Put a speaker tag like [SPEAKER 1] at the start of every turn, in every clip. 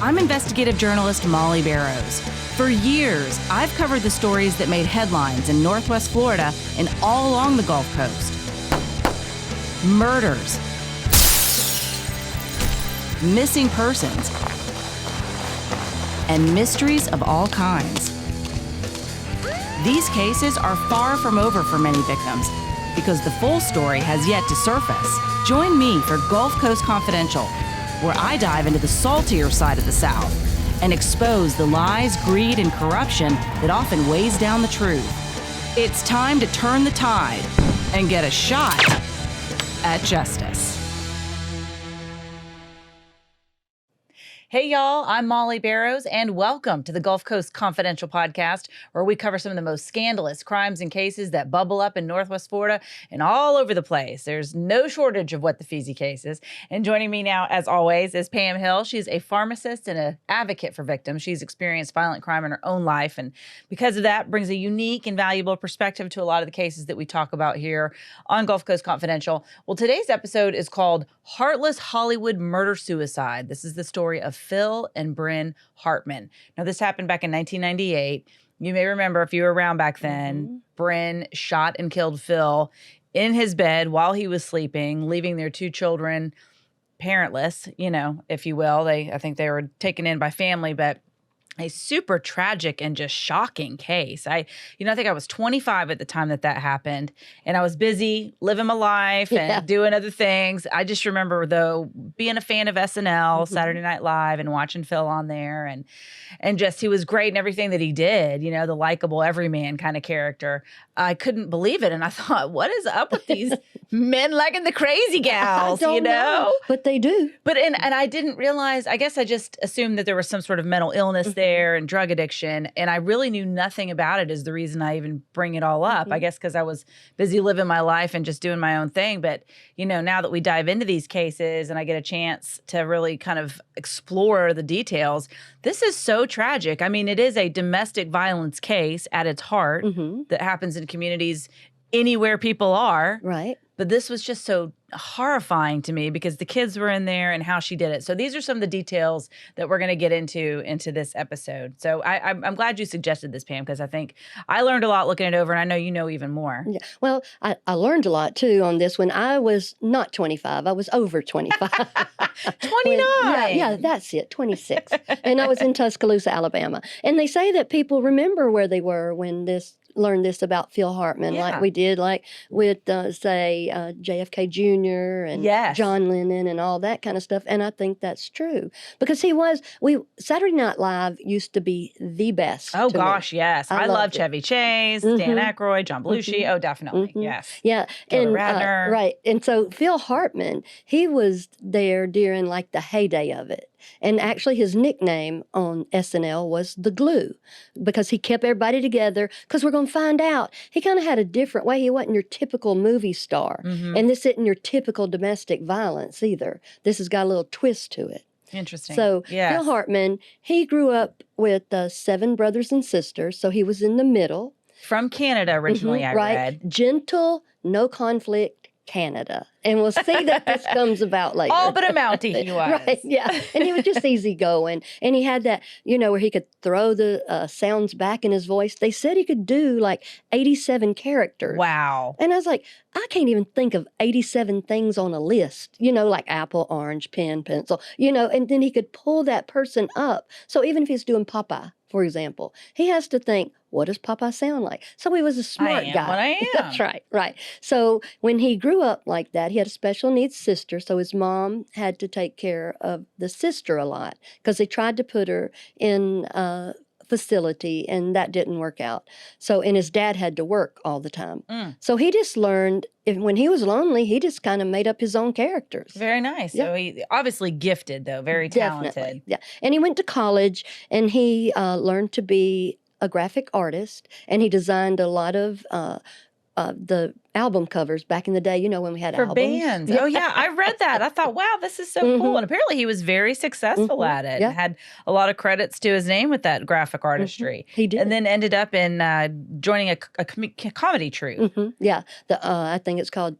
[SPEAKER 1] I'm investigative journalist Molly Barrows. For years, I've covered the stories that made headlines in Northwest Florida and all along the Gulf Coast. Murders, missing persons, and mysteries of all kinds. These cases are far from over for many victims because the full story has yet to surface. Join me for Gulf Coast Confidential, where I dive into the saltier side of the South and expose the lies, greed, and corruption that often weighs down the truth. It's time to turn the tide and get a shot at justice. Hey y'all, I'm Molly Barrows, and welcome to the Gulf Coast Confidential podcast, where we cover some of the most scandalous crimes and cases that bubble up in Northwest Florida and all over the place. There's no shortage of what the Feezy cases. And joining me now, as always, is Pam Hill. She's a pharmacist and an advocate for victims. She's experienced violent crime in her own life, and because of that, brings a unique and valuable perspective to a lot of the cases that we talk about here on Gulf Coast Confidential. Well, today's episode is called Heartless Hollywood Murder-Suicide. This is the story of Phil and Brynn Hartman. Now, this happened back in 1998. You may remember, if you were around back then, Brynn shot and killed Phil in his bed while he was sleeping, leaving their two children parentless, if you will. I think they were taken in by family, but a super tragic and just shocking case. I think I was 25 at the time that happened, and I was busy living my life and doing other things. I just remember, though, being a fan of SNL, Saturday Night Live, and watching Phil on there, and just he was great in everything that he did, the likable everyman kind of character. I couldn't believe it, and I thought, what is up with these men liking the crazy gals,
[SPEAKER 2] I don't know, but they do.
[SPEAKER 1] But and I didn't realize, I guess I just assumed that there was some sort of mental illness there and drug addiction, and I really knew nothing about it is the reason I even bring it all up. I guess because I was busy living my life and just doing my own thing. But, now that we dive into these cases and I get a chance to really kind of explore the details, this is so tragic. I mean, it is a domestic violence case at its heart that happens in communities anywhere people are.
[SPEAKER 2] Right.
[SPEAKER 1] But this was just so horrifying to me because the kids were in there and how she did it. So these are some of the details that we're going to get into this episode. So I'm glad you suggested this, Pam, because I think I learned a lot looking it over, and I know you know even more.
[SPEAKER 2] Yeah. Well, I learned a lot, too, on this when I was not 25. I was over 25.
[SPEAKER 1] 29!
[SPEAKER 2] Yeah, that's it, 26. And I was in Tuscaloosa, Alabama. And they say that people remember where they were when learned this about Phil Hartman, like we did, like with, say, JFK Jr. and John Lennon and all that kind of stuff. And I think that's true because Saturday Night Live used to be the best.
[SPEAKER 1] Oh, gosh, yes. I love Chevy Chase, Dan Aykroyd, John Belushi. Oh, definitely, yes.
[SPEAKER 2] Yeah.
[SPEAKER 1] Gilda Radner.
[SPEAKER 2] Right. And so Phil Hartman, he was there during like the heyday of it. And actually his nickname on SNL was The Glue because he kept everybody together because we're going to find out he kind of had a different way. He wasn't your typical movie star. And this isn't your typical domestic violence either. This has got a little twist to it.
[SPEAKER 1] Interesting.
[SPEAKER 2] So Phil Hartman, he grew up with 7 brothers and sisters, so he was in the middle.
[SPEAKER 1] From Canada originally, I read.
[SPEAKER 2] Gentle, no conflict Canada. And we'll see that this comes about later.
[SPEAKER 1] All but a Mountie he was.
[SPEAKER 2] Right, yeah. And he was just easygoing. And he had that, where he could throw the sounds back in his voice. They said he could do like 87 characters.
[SPEAKER 1] Wow.
[SPEAKER 2] And I was like, I can't even think of 87 things on a list, like apple, orange, pen, pencil, and then he could pull that person up. So even if he's doing Popeye, for example, he has to think, what does Popeye sound like? So he was a smart guy.
[SPEAKER 1] What I am.
[SPEAKER 2] That's right. So when he grew up like that, he had a special needs sister. So his mom had to take care of the sister a lot because they tried to put her in a facility and that didn't work out. And his dad had to work all the time. So he just learned, when he was lonely, he just kind of made up his own characters.
[SPEAKER 1] Very nice. Yeah. So he obviously gifted, though, very talented.
[SPEAKER 2] Definitely, yeah. And he went to college and he learned to be a graphic artist, and he designed a lot of the album covers back in the day, when we had
[SPEAKER 1] for
[SPEAKER 2] albums.
[SPEAKER 1] bands. Oh, yeah. I read that. I thought, wow, this is so cool. And apparently he was very successful at it. And had a lot of credits to his name with that graphic artistry.
[SPEAKER 2] He did.
[SPEAKER 1] And then ended up in joining a comedy troupe.
[SPEAKER 2] Yeah. I think it's called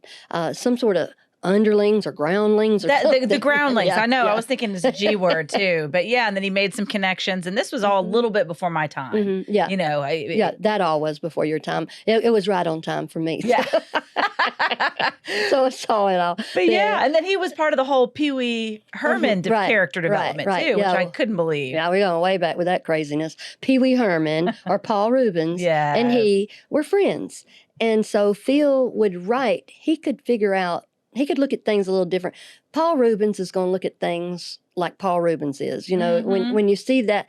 [SPEAKER 2] some sort of underlings or groundlings or something.
[SPEAKER 1] The groundlings.
[SPEAKER 2] Yeah,
[SPEAKER 1] I know.
[SPEAKER 2] yeah.
[SPEAKER 1] I was thinking it's a G word too. But yeah, and then he made some connections. And this was all a little bit before my time.
[SPEAKER 2] Yeah.
[SPEAKER 1] You know,
[SPEAKER 2] Yeah, that all was before your time. It was right on time for me.
[SPEAKER 1] Yeah.
[SPEAKER 2] So I saw it all.
[SPEAKER 1] But yeah, and then he was part of the whole Pee Wee Herman character development too, which I couldn't believe.
[SPEAKER 2] Yeah, we're going way back with that craziness. Pee Wee Herman or Paul Reubens and he were friends. And so Phil would write, he could look at things a little different. Paul Reubens is going to look at things like Paul Reubens is. You know, when you see that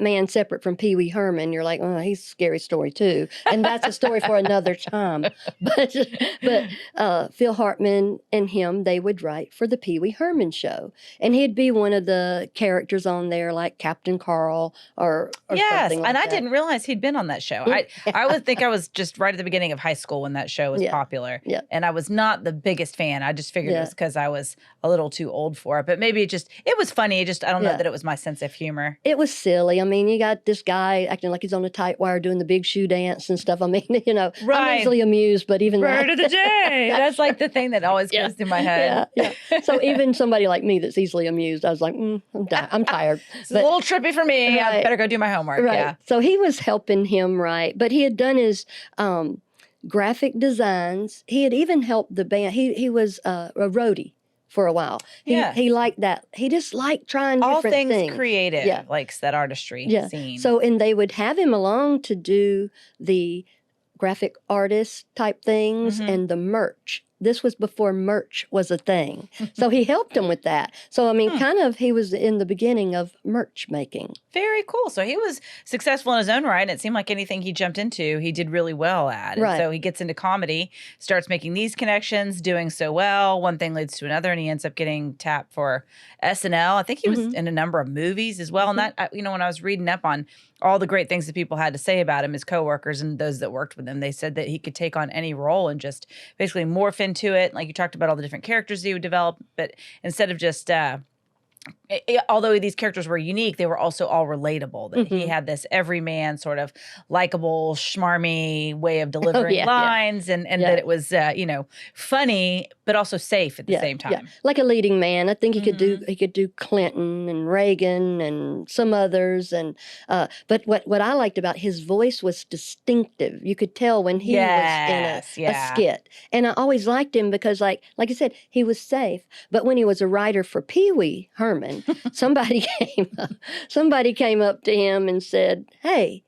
[SPEAKER 2] man separate from Pee Wee Herman, you're like, oh, he's a scary story too. And that's a story for another time. But Phil Hartman and him, they would write for the Pee Wee Herman show. And he'd be one of the characters on there like Captain Carl or something like
[SPEAKER 1] and I
[SPEAKER 2] that.
[SPEAKER 1] didn't realize he'd been on that show. I would think I was just right at the beginning of high school when that show was popular.
[SPEAKER 2] Yeah.
[SPEAKER 1] And I was not the biggest fan. I just figured it was because I was a little too old for it. But maybe it was funny. I don't know that it was my sense of humor.
[SPEAKER 2] It was silly. I mean, you got this guy acting like he's on a tight wire doing the big shoe dance and stuff. I mean, you know, I'm easily amused, but even
[SPEAKER 1] Bird of the day. That's like the thing that always goes through my head.
[SPEAKER 2] Yeah. So even somebody like me that's easily amused, I was like, I'm tired.
[SPEAKER 1] It's a little trippy for me. Right. I better go do my homework.
[SPEAKER 2] Right.
[SPEAKER 1] Yeah.
[SPEAKER 2] So he was helping him write, but he had done his graphic designs. He had even helped the band. He was a roadie for a while. He liked that. He just liked trying different things.
[SPEAKER 1] All things creative, likes that artistry scene.
[SPEAKER 2] So, and they would have him along to do the graphic artist type things and the merch. This was before merch was a thing. So he helped him with that. So, I mean, kind of he was in the beginning of merch making.
[SPEAKER 1] Very cool. So he was successful in his own right. And it seemed like anything he jumped into, he did really well at. And so he gets into comedy, starts making these connections, doing so well. One thing leads to another, and he ends up getting tapped for SNL. I think he was in a number of movies as well. And that, you know, when I was reading up on all the great things that people had to say about him, his coworkers and those that worked with him, they said that he could take on any role and just basically morph into it. Like you talked about all the different characters he would develop, but instead of just although these characters were unique, they were also all relatable. That he had this everyman sort of likable, schmarmy way of delivering lines, and that it was funny but also safe at the same time.
[SPEAKER 2] Yeah. Like a leading man. I think he could do Clinton and Reagan and some others. And but what I liked about his voice was distinctive. You could tell when he was in a skit. And I always liked him because like I said, he was safe. But when he was a writer for Pee Wee Herman, somebody came up to him and said, "Hey,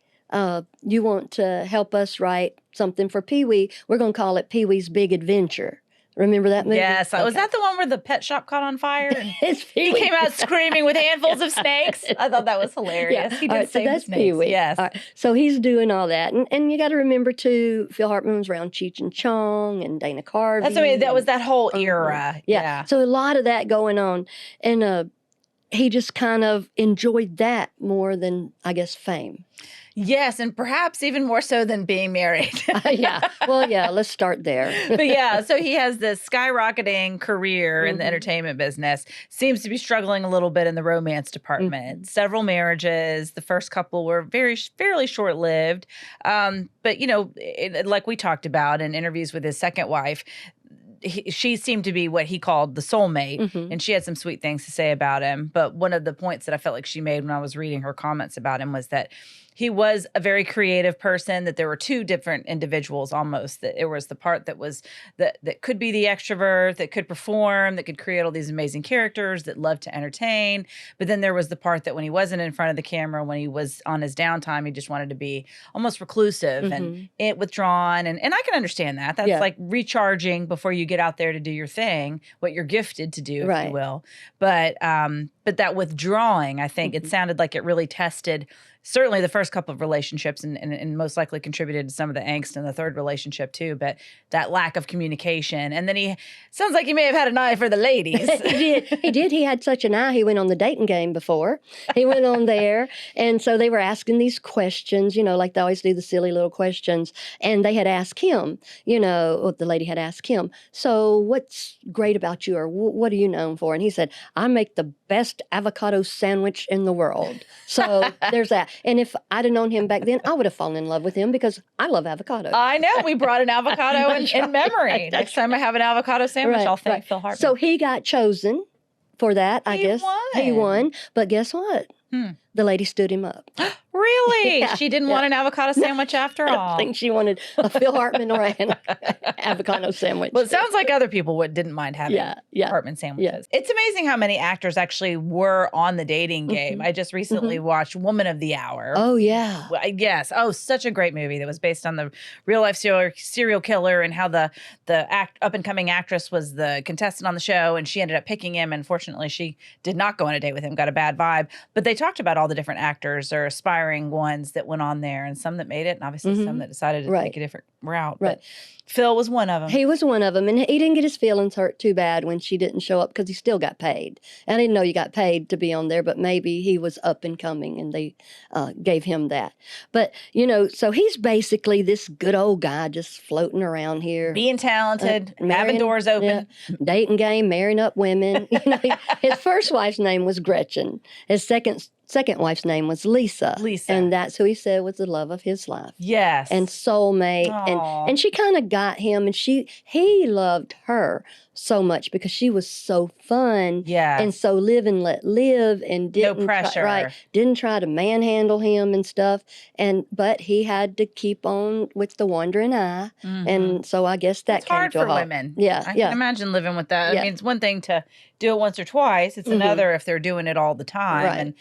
[SPEAKER 2] you want to help us write something for Pee Wee? We're going to call it Pee Wee's Big Adventure." Remember that movie?
[SPEAKER 1] Yes. Okay. Was that the one where the pet shop caught on fire? And he came out screaming with handfuls of snakes. I thought that was hilarious.
[SPEAKER 2] Yeah.
[SPEAKER 1] He did
[SPEAKER 2] so that's
[SPEAKER 1] snakes.
[SPEAKER 2] Pee Wee.
[SPEAKER 1] Yes.
[SPEAKER 2] All right. So he's doing all that. And you got to remember, too, Phil Hartman was around Cheech and Chong and Dana Carvey.
[SPEAKER 1] That's what I mean. That was that whole era.
[SPEAKER 2] Yeah. So a lot of that going on. And he just kind of enjoyed that more than, I guess, fame.
[SPEAKER 1] Yes, and perhaps even more so than being married.
[SPEAKER 2] Yeah. Well, yeah, let's start there.
[SPEAKER 1] But yeah, so he has this skyrocketing career in the entertainment business, seems to be struggling a little bit in the romance department. Several marriages. The first couple were fairly short-lived. But, you know, like we talked about in interviews with his second wife, she seemed to be what he called the soulmate, and she had some sweet things to say about him. But one of the points that I felt like she made when I was reading her comments about him was that he was a very creative person, that there were two different individuals almost, that there was the part that was that could be the extrovert, that could perform, that could create all these amazing characters, that loved to entertain. But then there was the part that when he wasn't in front of the camera, when he was on his downtime, he just wanted to be almost reclusive and withdrawn. And I can understand that. That's like recharging before you get out there to do your thing, what you're gifted to do, if you will. But that withdrawing, I think it sounded like it really tested certainly the first couple of relationships and most likely contributed to some of the angst in the third relationship too, but that lack of communication. And then sounds like he may have had an eye for the ladies.
[SPEAKER 2] He did. He had such an eye. He went on the dating game before. He went on there. And so they were asking these questions, you know, like they always do the silly little questions. And they had asked him, you know, the lady had asked him, "So what's great about you, or what are you known for?" And he said, "I make the best avocado sandwich in the world." So there's that. And if I'd have known him back then, I would have fallen in love with him because I love avocado.
[SPEAKER 1] I know. We brought an avocado in memory. Next time I have an avocado sandwich, I'll thank Phil Hartman.
[SPEAKER 2] So he got chosen for that, I guess. He won. But guess what? The lady stood him up.
[SPEAKER 1] Really? Yeah, she didn't want an avocado sandwich after all?
[SPEAKER 2] I don't think she wanted a Phil Hartman or an avocado sandwich.
[SPEAKER 1] Well, it sounds like other people didn't mind having Hartman sandwiches. Yeah. It's amazing how many actors actually were on the dating game. I just recently watched Woman of the Hour.
[SPEAKER 2] Oh, yeah.
[SPEAKER 1] Yes. Oh, such a great movie that was based on the real-life serial killer and how the up-and-coming actress was the contestant on the show, and she ended up picking him. And fortunately, she did not go on a date with him, got a bad vibe. But they talked about all the different actors or aspiring ones that went on there, and some that made it, and obviously some that decided to take a different route. But Phil was one of them.
[SPEAKER 2] He was one of them, and he didn't get his feelings hurt too bad when she didn't show up because he still got paid. And I didn't know you got paid to be on there, but maybe he was up and coming, and they gave him that. But, so he's basically this good old guy just floating around here.
[SPEAKER 1] Being talented, having doors open.
[SPEAKER 2] Yeah, dating game, marrying up women. His first wife's name was Gretchen. His second wife's name was Lisa. And that's who he said was the love of his life.
[SPEAKER 1] Yes.
[SPEAKER 2] And soulmate. And she kind of got him, and he loved her so much because she was so fun.
[SPEAKER 1] Yeah.
[SPEAKER 2] And so live and let live, and didn't
[SPEAKER 1] no pressure.
[SPEAKER 2] Didn't try to manhandle him and stuff. But he had to keep on with the wandering eye. And so I guess that came to a halt.
[SPEAKER 1] It's hard for women.
[SPEAKER 2] Yeah.
[SPEAKER 1] I can imagine living with that. I mean, it's one thing to do it once or twice. It's another if they're doing it all the time.
[SPEAKER 2] Right.
[SPEAKER 1] And,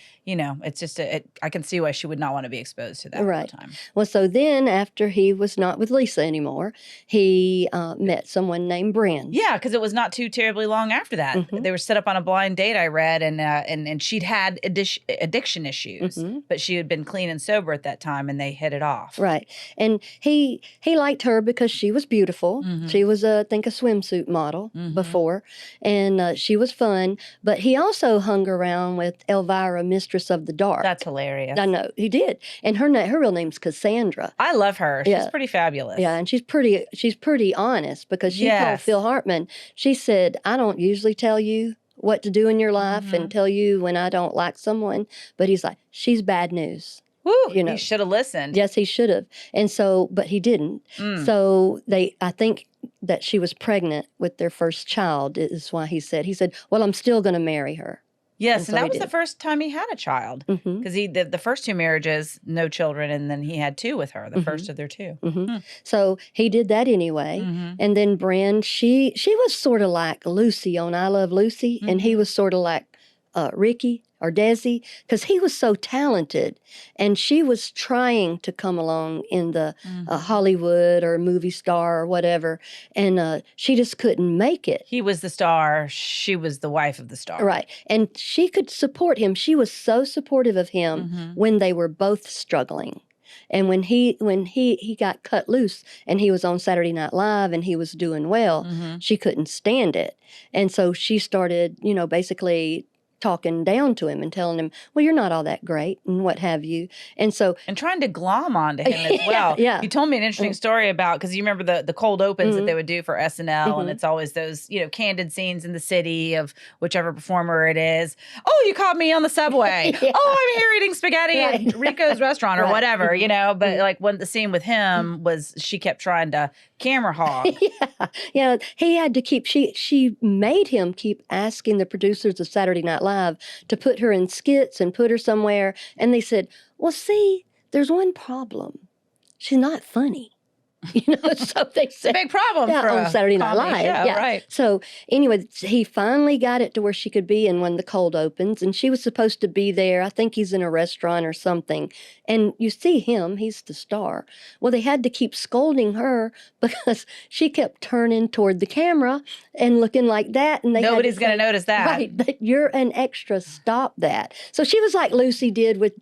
[SPEAKER 1] it's just, I can see why she would not want to be exposed to that all the time.
[SPEAKER 2] Well, so then after he was not with Lisa anymore, he met someone named Brynn.
[SPEAKER 1] Yeah, because it was not too terribly long after that. They were set up on a blind date, I read, and she'd had addiction issues, but she had been clean and sober at that time, and they hit it off.
[SPEAKER 2] Right. And he liked her because she was beautiful. She was, I think, a swimsuit model before, and she was fun. But he also hung around with Elvira, Mistress of the Dark.
[SPEAKER 1] That's hilarious.
[SPEAKER 2] I know, he did. And her real name's Cassandra.
[SPEAKER 1] I love her. She's pretty fabulous.
[SPEAKER 2] Yeah, and she's pretty honest because she told Phil Hartman, she said, I don't usually tell you what to do in your life and tell you when I don't like someone. But he's like, she's bad news.
[SPEAKER 1] Woo, he should have listened.
[SPEAKER 2] Yes, he should have. And so, but he didn't. So I think that she was pregnant with their first child is why he said, well, I'm still going to marry her.
[SPEAKER 1] Yes, and that was the first time he had a child because the first two marriages, no children, and then he had two with her, the first of their two.
[SPEAKER 2] So he did that anyway. And then Brynn, she was sort of like Lucy on I Love Lucy, and he was sort of like Ricky or Desi, because he was so talented, and she was trying to come along in the Hollywood or movie star or whatever, and she just couldn't make it.
[SPEAKER 1] He was the star. She was the wife of the star.
[SPEAKER 2] Right. And she could support him. She was so supportive of him when they were both struggling. And when he got cut loose and he was on Saturday Night Live and he was doing well, she couldn't stand it. And so she started, basically talking down to him and telling him, well, you're not all that great and what have you. And
[SPEAKER 1] trying to glom onto him as well.
[SPEAKER 2] Yeah.
[SPEAKER 1] You told me an interesting story about, because you remember the cold opens that they would do for SNL, and it's always those, candid scenes in the city of whichever performer it is. Oh, you caught me on the subway. Oh, I'm here eating spaghetti at Rico's restaurant or whatever, but like when the scene with him was, she kept trying to camera hog.
[SPEAKER 2] Yeah. He had to keep, she made him keep asking the producers of Saturday Night Live to put her in skits and put her somewhere. And they said, well, see, there's one problem. She's not funny. So they said,
[SPEAKER 1] it's a big problem for
[SPEAKER 2] on Saturday Night Live.
[SPEAKER 1] Show, right.
[SPEAKER 2] So anyway, he finally got it to where she could be in when the cold opens, and she was supposed to be there. I think he's in a restaurant or something. And you see him, he's the star. Well, they had to keep scolding her because she kept turning toward the camera and looking like that. And
[SPEAKER 1] nobody's going to notice that.
[SPEAKER 2] Right. You're an extra. Stop that. So she was like Lucy did with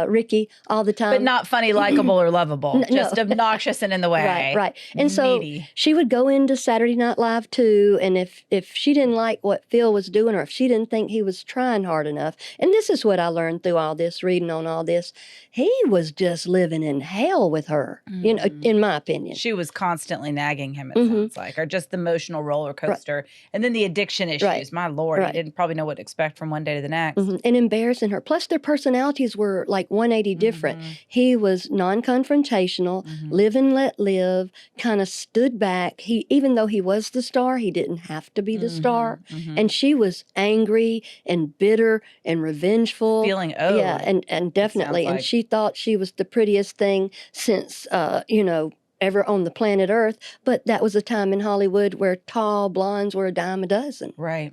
[SPEAKER 2] Ricky all the time.
[SPEAKER 1] But not funny, likable, or lovable. Just obnoxious and in the way.
[SPEAKER 2] Right. And so
[SPEAKER 1] Meaty.
[SPEAKER 2] she would go into Saturday Night Live too, and if she didn't like what Phil was doing, or if she didn't think he was trying hard enough, and this is what I learned through all this, reading on all this, he was just living in hell with her, in my opinion.
[SPEAKER 1] She was constantly nagging him, it sounds like, or just the emotional roller coaster. And then the addiction issues. My Lord, he didn't probably know what to expect from one day to the next.
[SPEAKER 2] And embarrassing her. Plus, their personalities were like 180 different. He was non-confrontational, live and let live, kind of stood back. Even though he was the star, he didn't have to be the star. And she was angry and bitter and revengeful.
[SPEAKER 1] Feeling owed.
[SPEAKER 2] Yeah, and definitely. And she thought she was the prettiest thing since, ever on the planet Earth, but that was a time in Hollywood where tall blondes were a dime a dozen.
[SPEAKER 1] Right.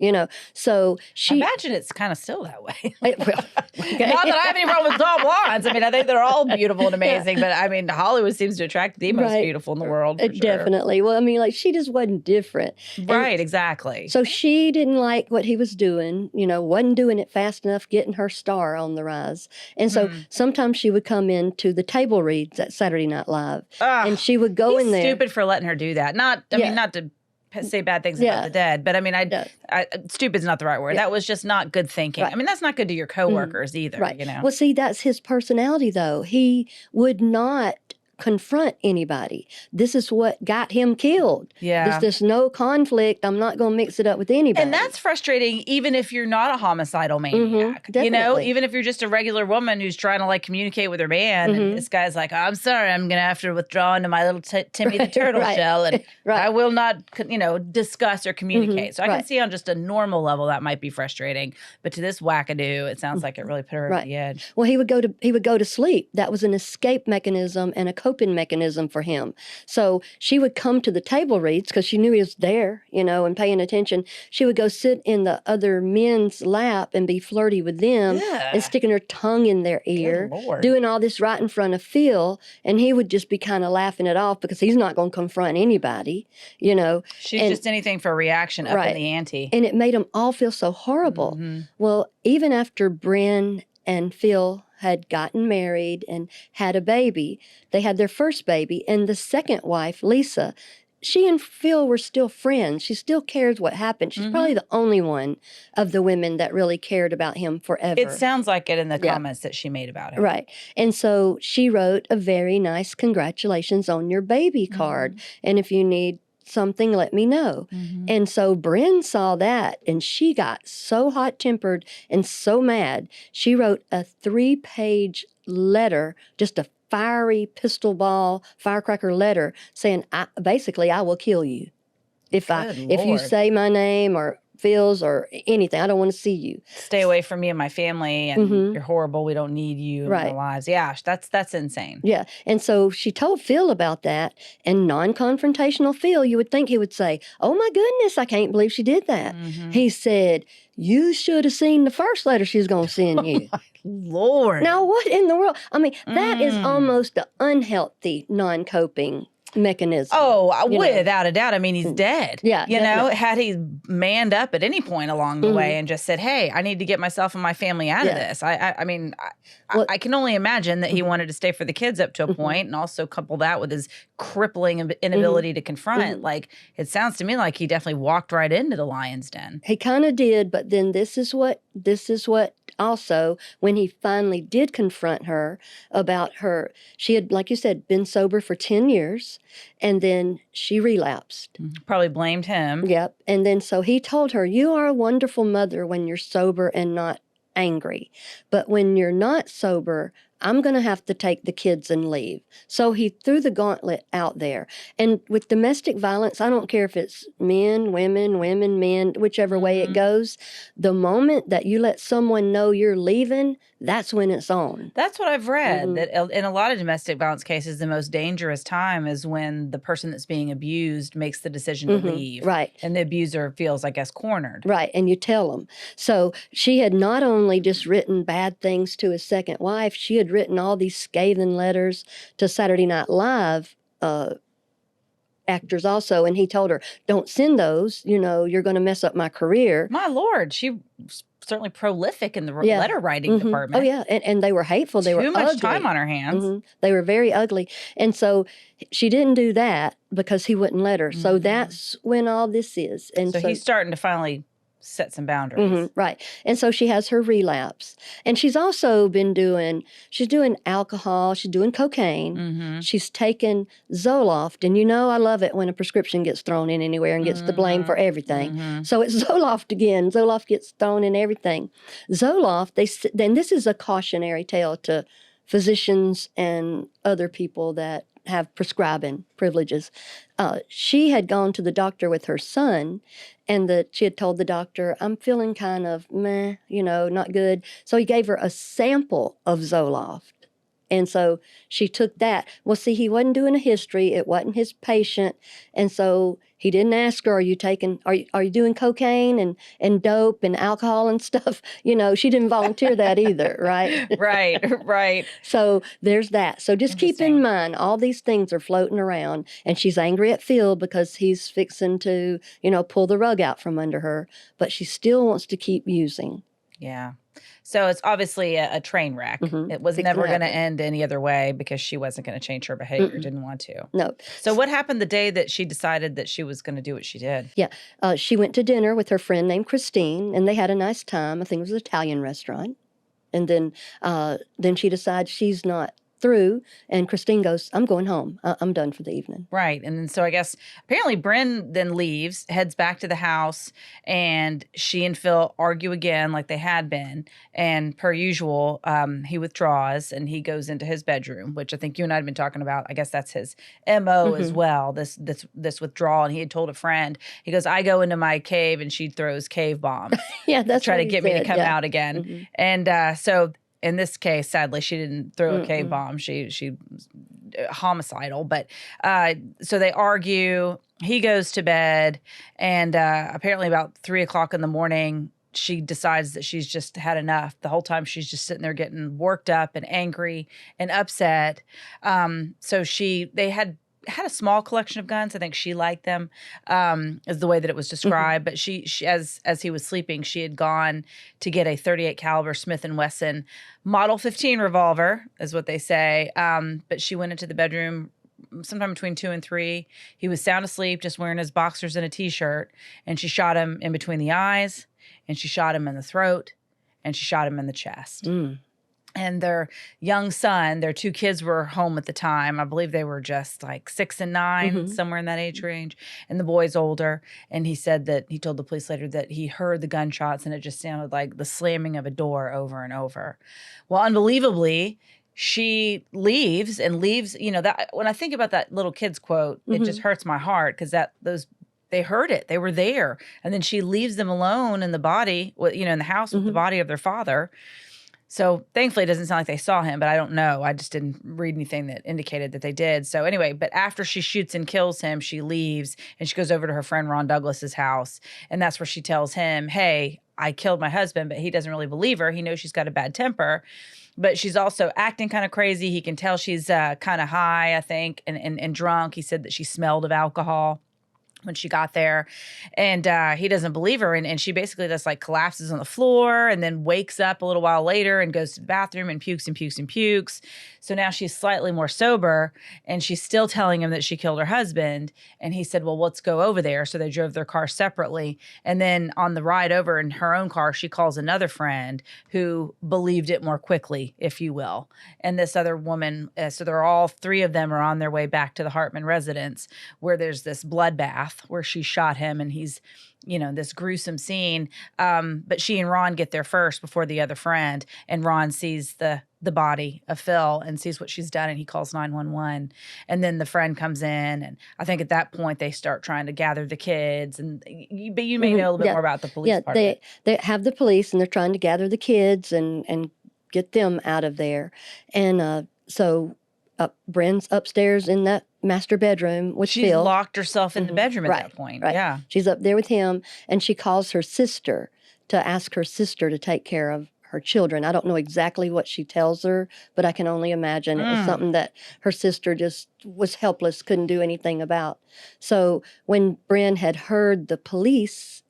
[SPEAKER 2] So
[SPEAKER 1] I imagine it's kind of still that way.
[SPEAKER 2] Okay.
[SPEAKER 1] Not that I have any problem with tall blondes. I mean, I think they're all beautiful and amazing, but I mean, Hollywood seems to attract the most beautiful in the world. For sure.
[SPEAKER 2] Definitely. Well, I mean, like, she just wasn't different.
[SPEAKER 1] Right, exactly.
[SPEAKER 2] So she didn't like what he was doing, wasn't doing it fast enough, getting her star on the rise. And so sometimes she would come into the table reads at Saturday Night Live, and she would go in there.
[SPEAKER 1] Stupid for letting her do that. Not to say bad things about the dead, but I mean, stupid's not the right word. That was just not good thinking. I mean, that's not good to your coworkers either.
[SPEAKER 2] Right. Well, see, that's his personality, though. He would not confront anybody. This is what got him killed.
[SPEAKER 1] Yeah.
[SPEAKER 2] There's no conflict. I'm not going to mix it up with anybody.
[SPEAKER 1] And that's frustrating, even if you're not a homicidal maniac. Even if you're just a regular woman who's trying to communicate with her man, and this guy's like, oh, I'm sorry, I'm going to have to withdraw into my little Timmy the Turtle shell, and I will not, discuss or communicate. So I can see on just a normal level that might be frustrating, but to this wackadoo, it sounds like it really put her over the edge.
[SPEAKER 2] Well, he would go to sleep. That was an escape mechanism and a coping mechanism for him. So she would come to the table reads because she knew he was there, and paying attention. She would go sit in the other men's lap and be flirty with them and sticking her tongue in their ear, doing all this right in front of Phil, and he would just be kind of laughing it off because he's not going to confront anybody,
[SPEAKER 1] She's just anything for a reaction up in the ante.
[SPEAKER 2] And it made them all feel so horrible. Well, even after Brynn and Phil had gotten married and had a baby, they had their first baby, and the second wife, Lisa, she and Phil were still friends. She still cares what happened. She's probably the only one of the women that really cared about him forever.
[SPEAKER 1] It sounds like it in the comments that she made about him.
[SPEAKER 2] Right. And so she wrote a very nice congratulations on your baby card. And if you need something, let me know. And so Brynn saw that, and she got so hot-tempered and so mad, she wrote a 3-page letter, just a fiery pistol ball, firecracker letter, saying, I will kill you if you say my name or Phil's or anything. I don't want to see you.
[SPEAKER 1] Stay away from me and my family, and you're horrible. We don't need you in our lives. Yeah, that's insane.
[SPEAKER 2] Yeah, and so she told Phil about that, and non-confrontational Phil, you would think he would say, oh my goodness, I can't believe she did that. He said, you should have seen the first letter she was going to send you.
[SPEAKER 1] Oh my Lord.
[SPEAKER 2] Now, what in the world? I mean, that is almost the unhealthy non-coping mechanism.
[SPEAKER 1] Oh, without a doubt. I mean, he's dead.
[SPEAKER 2] Yeah.
[SPEAKER 1] Had he manned up at any point along the way and just said, hey, I need to get myself and my family out of this. I can only imagine that he wanted to stay for the kids up to a point, and also couple that with his crippling inability to confront. Like, it sounds to me like he definitely walked right into the lion's den.
[SPEAKER 2] He kind of did, but then this is what also, when he finally did confront her about she had, like you said, been sober for 10 years, and then she relapsed.
[SPEAKER 1] Probably blamed him.
[SPEAKER 2] Yep. And then so he told her, you are a wonderful mother when you're sober and not angry. But when you're not sober, I'm going to have to take the kids and leave. So he threw the gauntlet out there. And with domestic violence, I don't care if it's men, women, men, whichever way it goes. The moment that you let someone know you're leaving, that's when it's on.
[SPEAKER 1] That's what I've read, that in a lot of domestic violence cases, the most dangerous time is when the person that's being abused makes the decision to leave.
[SPEAKER 2] Right.
[SPEAKER 1] And the abuser feels, I guess, cornered.
[SPEAKER 2] Right. And you tell them. So she had not only just written bad things to his second wife, she had written all these scathing letters to Saturday Night Live actors also, and he told her, don't send those, you're going to mess up my career.
[SPEAKER 1] My Lord, she certainly prolific in the
[SPEAKER 2] Yeah.
[SPEAKER 1] letter writing
[SPEAKER 2] Oh,
[SPEAKER 1] department.
[SPEAKER 2] yeah. And they were hateful. They were
[SPEAKER 1] Too much
[SPEAKER 2] ugly.
[SPEAKER 1] time on her hands.
[SPEAKER 2] They were very ugly. And so she didn't do that because he wouldn't let her. So that's when all this is. And
[SPEAKER 1] So he's starting to finally set some boundaries.
[SPEAKER 2] right. And so she has her relapse. And she's also been she's doing alcohol, she's doing cocaine, she's taken Zoloft. And you know, I love it when a prescription gets thrown in anywhere and gets the blame for everything. So it's Zoloft again. Zoloft gets thrown in everything. Zoloft, then this is a cautionary tale to physicians and other people that have prescribing privileges. She had gone to the doctor with her son, and she had told the doctor, I'm feeling kind of meh, not good. So he gave her a sample of Zoloft. And so she took that. Well, see, he wasn't doing a history. It wasn't his patient. And so he didn't ask her, are you doing cocaine and dope and alcohol and stuff? She didn't volunteer that either, right?
[SPEAKER 1] Right.
[SPEAKER 2] So there's that. So just keep in mind, all these things are floating around, and she's angry at Phil because he's fixing to, pull the rug out from under her, but she still wants to keep using.
[SPEAKER 1] Yeah. So it's obviously a train wreck. It was never going to end any other way because she wasn't going to change her behavior, didn't want to.
[SPEAKER 2] No.
[SPEAKER 1] So what happened the day that she decided that she was going to do what she did?
[SPEAKER 2] Yeah. She went to dinner with her friend named Christine, and they had a nice time. I think it was an Italian restaurant. And then she decides she's not through, and Christine goes, I'm going home. I'm done for the evening.
[SPEAKER 1] Right. And then so I guess apparently Brynn then leaves, heads back to the house, and she and Phil argue again like they had been. And per usual, he withdraws and he goes into his bedroom, which I think you and I had been talking about. I guess that's his MO as well, this withdrawal. And he had told a friend, he goes, I go into my cave and she throws cave bombs.
[SPEAKER 2] Yeah, that's
[SPEAKER 1] try
[SPEAKER 2] what
[SPEAKER 1] to
[SPEAKER 2] he
[SPEAKER 1] get me to
[SPEAKER 2] said,
[SPEAKER 1] come
[SPEAKER 2] yeah.
[SPEAKER 1] out again. And so in this case, sadly, she didn't throw a cave bomb. She homicidal. But so they argue. He goes to bed, and apparently about 3 o'clock in the morning, she decides that she's just had enough. The whole time she's just sitting there getting worked up and angry and upset. So they had a small collection of guns. I think she liked them, is the way that it was described. But she as he was sleeping, she had gone to get a .38 caliber Smith & Wesson Model 15 revolver, is what they say. But she went into the bedroom sometime between 2 and 3. He was sound asleep, just wearing his boxers and a T-shirt. And she shot him in between the eyes, and she shot him in the throat, and she shot him in the chest. And their young son, their 2 kids were home at the time. I believe they were just like 6 and 9, somewhere in that age range. And the boy's older. And he said that he told the police later that he heard the gunshots and it just sounded like the slamming of a door over and over. Well, unbelievably, she leaves, that when I think about that little kid's quote, it just hurts my heart because they heard it. They were there. And then she leaves them alone in the body, in the house with the body of their father. So thankfully, it doesn't sound like they saw him, but I don't know. I just didn't read anything that indicated that they did. So anyway, but after she shoots and kills him, she leaves and she goes over to her friend Ron Douglas's house. And that's where she tells him, hey, I killed my husband, but he doesn't really believe her. He knows she's got a bad temper, but she's also acting kind of crazy. He can tell she's kind of high, I think, and drunk. He said that she smelled of alcohol when she got there, and he doesn't believe her, and she basically just like collapses on the floor and then wakes up a little while later and goes to the bathroom and pukes and pukes and pukes. So now she's slightly more sober, and she's still telling him that she killed her husband. And he said, well, let's go over there. So they drove their car separately. And then on the ride over in her own car, she calls another friend who believed it more quickly, if you will. And this other woman, so they're all 3 of them are on their way back to the Hartman residence where there's this bloodbath where she shot him and he's, this gruesome scene. But she and Ron get there first before the other friend, and Ron sees the body of Phil and sees what she's done, and he calls 911. And then the friend comes in, and I think at that point they start trying to gather the kids. But you may know a little bit more about the police part.
[SPEAKER 2] Yeah, they have the police, and they're trying to gather the kids and get them out of there. And so Brynn's upstairs in that master bedroom with
[SPEAKER 1] She's
[SPEAKER 2] Phil.
[SPEAKER 1] Locked herself in the bedroom at that point.
[SPEAKER 2] Right.
[SPEAKER 1] Yeah.
[SPEAKER 2] She's up there with him, and she calls her sister to ask her sister to take care of her children. I don't know exactly what she tells her, but I can only imagine it was something that her sister just was helpless, couldn't do anything about. So when Brynn had heard the police,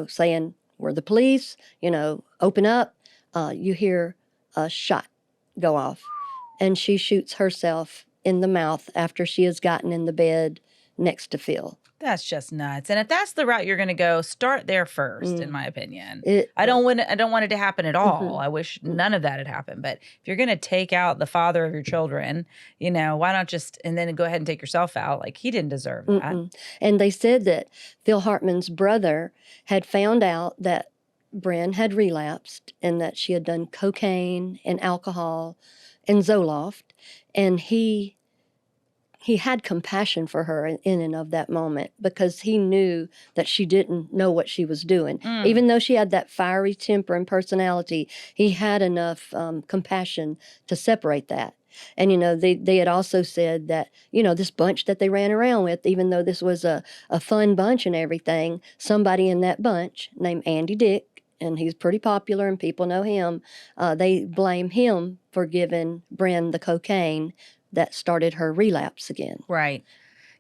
[SPEAKER 2] saying, we're the police, open up. You hear a shot go off, and she shoots herself in the mouth after she has gotten in the bed next to Phil.
[SPEAKER 1] That's just nuts. And if that's the route you're going to go, start there first, in my opinion. I don't want it to happen at all. I wish none of that had happened. But if you're going to take out the father of your children, why not just, and then go ahead and take yourself out? Like, he didn't deserve that.
[SPEAKER 2] And they said that Phil Hartman's brother had found out that Brynn had relapsed and that she had done cocaine and alcohol and Zoloft. And he had compassion for her in and of that moment, because he knew that she didn't know what she was doing. Even though she had that fiery temper and personality, he had enough compassion to separate that. And, they had also said that, this bunch that they ran around with, even though this was a fun bunch and everything, somebody in that bunch named Andy Dick, and he's pretty popular and people know him, they blame him for giving Brynn the cocaine that started her relapse again.
[SPEAKER 1] Right.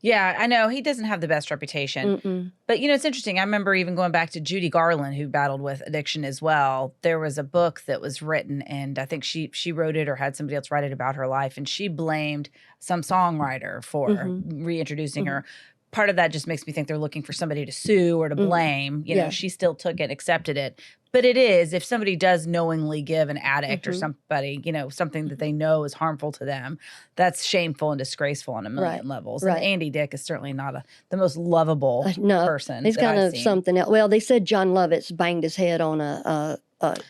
[SPEAKER 1] Yeah, I know. He doesn't have the best reputation. But, it's interesting. I remember even going back to Judy Garland, who battled with addiction as well. There was a book that was written, and I think she wrote it or had somebody else write it about her life, and she blamed some songwriter for reintroducing her. Part of that just makes me think they're looking for somebody to sue or to blame. She still took it, accepted it. But it is, if somebody does knowingly give an addict or somebody, something that they know is harmful to them, that's shameful and disgraceful on a million levels. And Andy Dick is certainly not the most lovable person.
[SPEAKER 2] He's kind of something else. Well, they said John Lovitz banged his head on a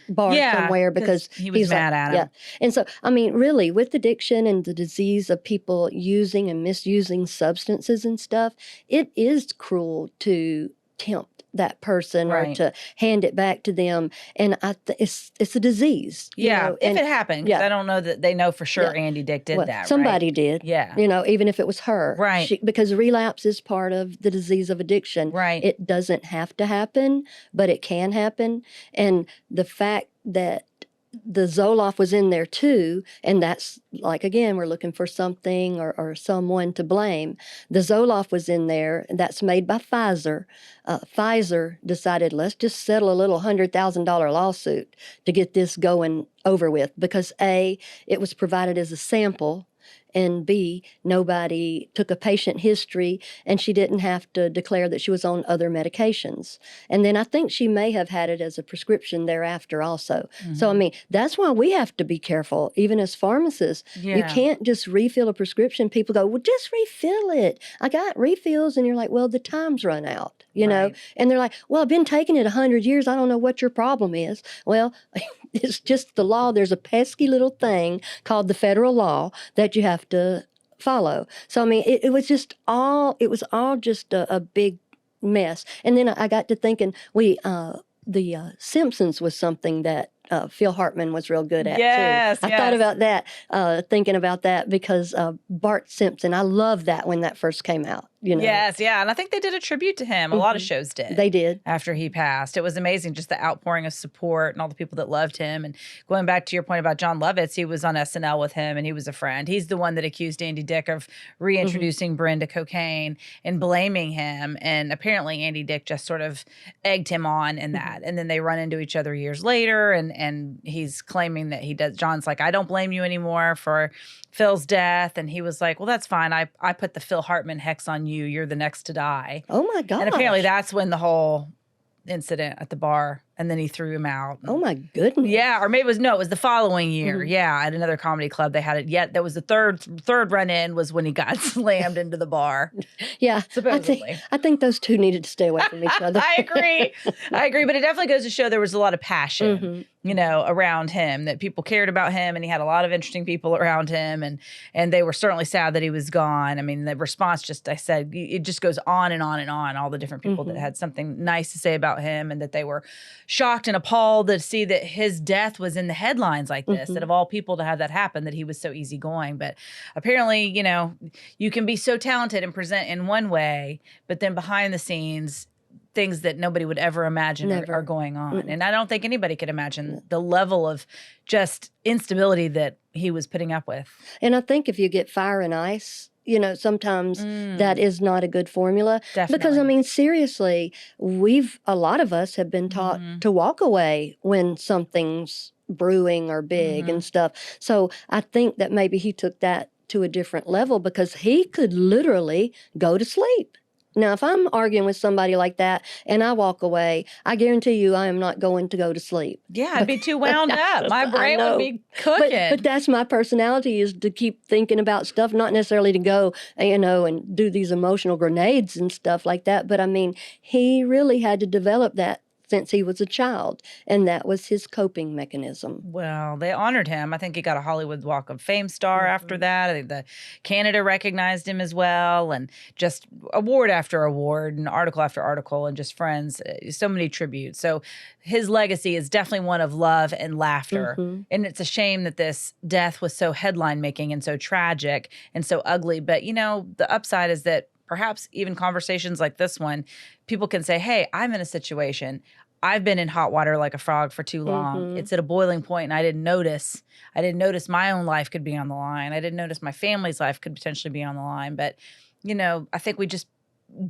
[SPEAKER 2] bar somewhere because
[SPEAKER 1] he was mad at him.
[SPEAKER 2] Yeah. And so, really, with addiction and the disease of people using and misusing substances and stuff, it is cruel to tempt that person or to hand it back to them. And it's a disease.
[SPEAKER 1] If it happened, because I don't know that they know for sure Andy Dick did that.
[SPEAKER 2] Somebody did.
[SPEAKER 1] Yeah.
[SPEAKER 2] Even if it was her.
[SPEAKER 1] Right.
[SPEAKER 2] Because relapse is part of the disease of addiction.
[SPEAKER 1] Right.
[SPEAKER 2] It doesn't have to happen, but it can happen. And the fact that the Zoloft was in there too, and that's like, again, we're looking for something or someone to blame. The Zoloft was in there, and that's made by Pfizer. Pfizer decided, let's just settle a little $100,000 lawsuit to get this going over with, because A, it was provided as a sample, and B, nobody took a patient history, and she didn't have to declare that she was on other medications. And then I think she may have had it as a prescription thereafter also. So, that's why we have to be careful, even as pharmacists. You can't just refill a prescription. People go, well, just refill it. I got refills. And you're like, well, the time's run out, know? And they're like, well, I've been taking it 100 years. I don't know what your problem is. Well, it's just the law. There's a pesky little thing called the federal law that you have to follow. So, it was all just a big mess. And then I got to thinking, the Simpsons was something that Phil Hartman was real good at too. I thought about that, thinking about that, because Bart Simpson, I loved that when that first came out.
[SPEAKER 1] Yes, yeah. And I think they did a tribute to him. A lot of shows did.
[SPEAKER 2] They did.
[SPEAKER 1] After he passed. It was amazing, just the outpouring of support and all the people that loved him. And going back to your point about John Lovitz, he was on SNL with him and he was a friend. He's the one that accused Andy Dick of reintroducing Brynn to cocaine and blaming him. And apparently Andy Dick just sort of egged him on in that. And then they run into each other years later, and he's claiming that he does. John's like, I don't blame you anymore for Phil's death. And he was like, well, that's fine. I put the Phil Hartman hex on you. You're the next to die.
[SPEAKER 2] Oh my God.
[SPEAKER 1] And apparently that's when the whole incident at the bar, and then he threw him out.
[SPEAKER 2] Oh my goodness.
[SPEAKER 1] Yeah, or maybe it was the following year. Yeah, at another comedy club they had it. Yet that was the third run in was when he got slammed into the bar.
[SPEAKER 2] Yeah,
[SPEAKER 1] supposedly.
[SPEAKER 2] I think those two needed to stay away from each other.
[SPEAKER 1] I agree, but it definitely goes to show there was a lot of passion, around him, that people cared about him, and he had a lot of interesting people around him, and they were certainly sad that he was gone. The response, just I said, it just goes on and on and on. All the different people that had something nice to say about him, and that they were shocked and appalled to see that his death was in the headlines like this, that of all people to have that happen, that he was so easygoing. But apparently, you can be so talented and present in one way, but then behind the scenes, things that nobody would ever imagine are going on. And I don't think anybody could imagine the level of just instability that he was putting up with.
[SPEAKER 2] And I think if you get fire and ice, sometimes that is not a good formula. Because,
[SPEAKER 1] Definitely.
[SPEAKER 2] seriously, a lot of us have been taught to walk away when something's brewing or big and stuff. So I think that maybe he took that to a different level because he could literally go to sleep. Now, if I'm arguing with somebody like that and I walk away, I guarantee you I am not going to go to sleep.
[SPEAKER 1] Yeah, I'd be too wound up. My brain would be cooking.
[SPEAKER 2] But that's my personality, is to keep thinking about stuff, not necessarily to go, and do these emotional grenades and stuff like that. But he really had to develop that since he was a child, and that was his coping mechanism.
[SPEAKER 1] Well, they honored him. I think he got a Hollywood Walk of Fame star after that. I think the Canada recognized him as well, and just award after award and article after article, and just friends, so many tributes. So his legacy is definitely one of love and laughter. And it's a shame that this death was so headline making and so tragic and so ugly. But, the upside is that perhaps even conversations like this one, people can say, hey, I'm in a situation. I've been in hot water like a frog for too long. It's at a boiling point, and I didn't notice. I didn't notice my own life could be on the line. I didn't notice my family's life could potentially be on the line. But, I think we just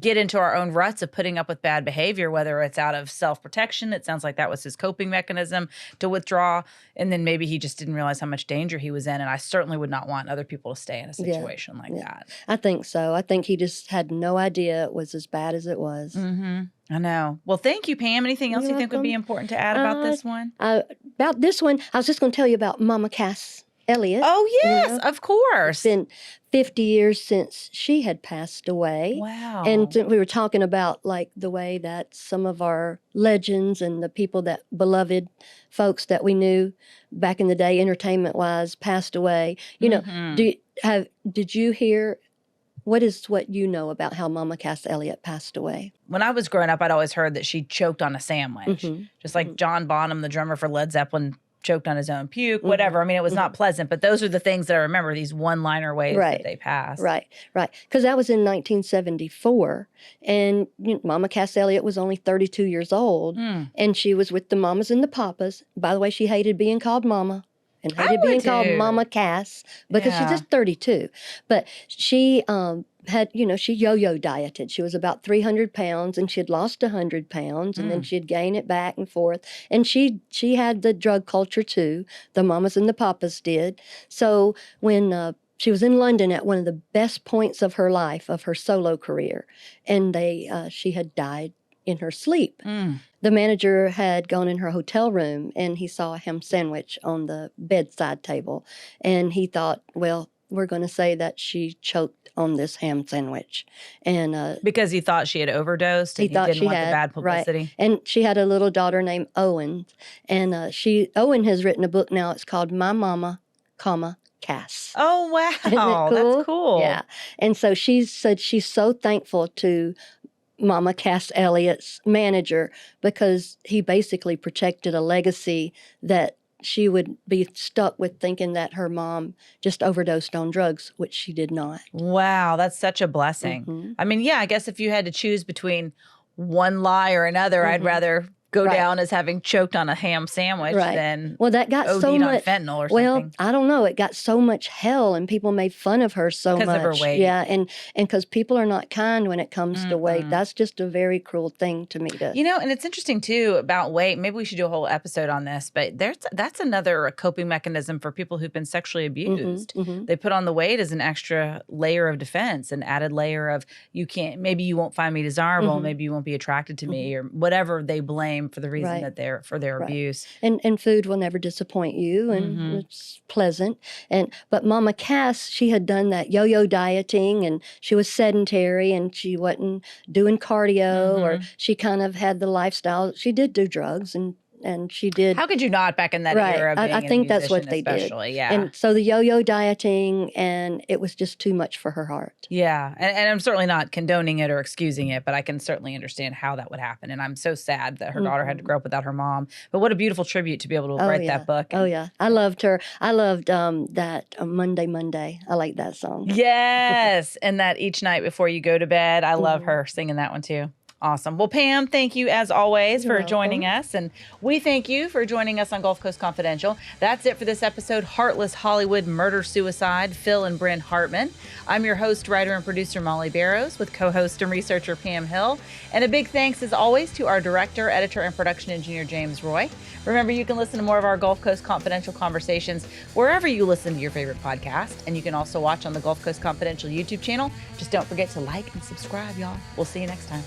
[SPEAKER 1] get into our own ruts of putting up with bad behavior, whether it's out of self-protection. It sounds like that was his coping mechanism to withdraw. And then maybe he just didn't realize how much danger he was in. And I certainly would not want other people to stay in a situation like that.
[SPEAKER 2] I think so. I think he just had no idea it was as bad as it was.
[SPEAKER 1] I know. Well, thank you, Pam. Anything else you think would be important to add about this one?
[SPEAKER 2] About this one, I was just going to tell you about Mama Cass Elliot.
[SPEAKER 1] Oh, yes, of course.
[SPEAKER 2] It's been 50 years since she had passed away.
[SPEAKER 1] Wow.
[SPEAKER 2] And we were talking about the way that some of our legends and the people that beloved folks that we knew back in the day, entertainment-wise, passed away. Did you hear? What you know about how Mama Cass Elliot passed away?
[SPEAKER 1] When I was growing up, I'd always heard that she choked on a sandwich, just like John Bonham, the drummer for Led Zeppelin, choked on his own puke, whatever. It was not pleasant, but those are the things that I remember, these one-liner ways that they passed.
[SPEAKER 2] Right. Because that was in 1974, and Mama Cass Elliot was only 32 years old, and she was with the Mamas and the Papas. By the way, she hated being called Mama. And hated being called Mama Cass because she's just 32. But she she yo-yo dieted. She was about 300 pounds, and she had lost 100 pounds, and then she'd gain it back and forth. And she had the drug culture too. The Mamas and the Papas did. So when she was in London at one of the best points of her life, of her solo career, and she had died in her sleep. The manager had gone in her hotel room, and he saw a ham sandwich on the bedside table. And he thought, well, we're going to say that she choked on this ham sandwich. And
[SPEAKER 1] because he thought she had overdosed, and he didn't want the bad publicity.
[SPEAKER 2] Right. And she had a little daughter named Owen. And Owen has written a book now. It's called My Mama, Cass.
[SPEAKER 1] Oh, wow.
[SPEAKER 2] Isn't it cool?
[SPEAKER 1] That's cool.
[SPEAKER 2] Yeah. And so she said she's so thankful to Mama Cass Elliot's manager because he basically protected a legacy that she would be stuck with, thinking that her mom just overdosed on drugs, which she did not.
[SPEAKER 1] Wow, that's such a blessing. I guess if you had to choose between one lie or another, I'd rather go down as having choked on a ham sandwich than
[SPEAKER 2] that got
[SPEAKER 1] OD'd
[SPEAKER 2] so much
[SPEAKER 1] on fentanyl or
[SPEAKER 2] well,
[SPEAKER 1] something.
[SPEAKER 2] I don't know. It got so much hell, and people made fun of her so much.
[SPEAKER 1] Because of her weight.
[SPEAKER 2] Yeah, and because people are not kind when it comes to weight. That's just a very cruel thing to me to.
[SPEAKER 1] And it's interesting too about weight. Maybe we should do a whole episode on this, but that's another coping mechanism for people who've been sexually abused. They put on the weight as an extra layer of defense, an added layer of maybe you won't find me desirable, maybe you won't be attracted to me, or whatever they blame for the reason that for their abuse.
[SPEAKER 2] And food will never disappoint you, and it's pleasant. But Mama Cass, she had done that yo-yo dieting, and she was sedentary, and she wasn't doing cardio, or she kind of had the lifestyle. She did do drugs, and she did.
[SPEAKER 1] How could you not back in that era? Being
[SPEAKER 2] I think that's what they did.
[SPEAKER 1] Yeah.
[SPEAKER 2] And so the yo-yo dieting, and it was just too much for her heart.
[SPEAKER 1] Yeah. And I'm certainly not condoning it or excusing it, but I can certainly understand how that would happen. And I'm so sad that her daughter had to grow up without her mom. But what a beautiful tribute to be able to write that book.
[SPEAKER 2] Oh, yeah. I loved her. I loved that Monday. I like that song.
[SPEAKER 1] Yes. And that each night before you go to bed. I love her singing that one too. Awesome. Well, Pam, thank you as always
[SPEAKER 2] You're
[SPEAKER 1] for joining
[SPEAKER 2] welcome.
[SPEAKER 1] us. And we thank you for joining us on Gulf Coast Confidential. That's it for this episode, Heartless Hollywood Murder Suicide, Phil and Brynn Hartman. I'm your host, writer, and producer, Molly Barrows, with co-host and researcher Pam Hill. And a big thanks, as always, to our director, editor, and production engineer, James Roy. Remember, you can listen to more of our Gulf Coast Confidential conversations wherever you listen to your favorite podcast. And you can also watch on the Gulf Coast Confidential YouTube channel. Just don't forget to like and subscribe, y'all. We'll see you next time.